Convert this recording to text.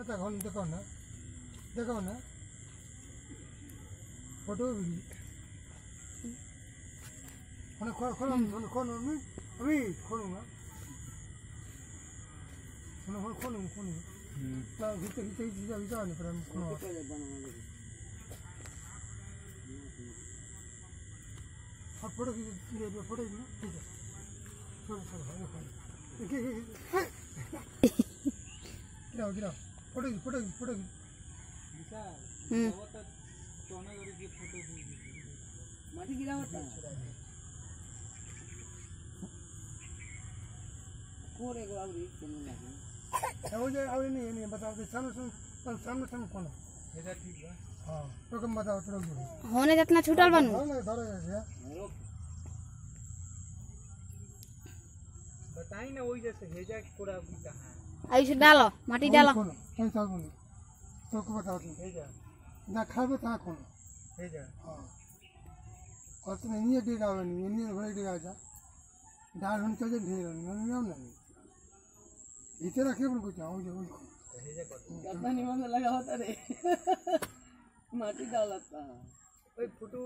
এখন দেখো না ফটো মানে খোলো আমি খোলো না খোলো তা ভিতরে যাওয়া নেই আমি কোনো ফটো ফটো ঠিক আছে गिराओ फोटो माटी गिरा होता कोरे को आवरी चलने लगे हो जाए आवरी नहीं बताओ तो सामने कौन है ठीक है हां तो कम बताओ थोड़ा होने जितना छूटल बनू बताई ना वही जैसे भेजा कोड़ा अभी कहां है ऐसे डालो माटी डालो कौन सा बोलो तो को बताओ तुम भेजा ना खाबे ता कौन भेजा हां और तुम नहीं डेगा नहीं बड़े डेगा जा डाल हम चले ढेर नहीं ना इतना रखे पर कुछ आओ जो भेजा करता नहीं मन लगा होता रे माटी डालता ओए फोटो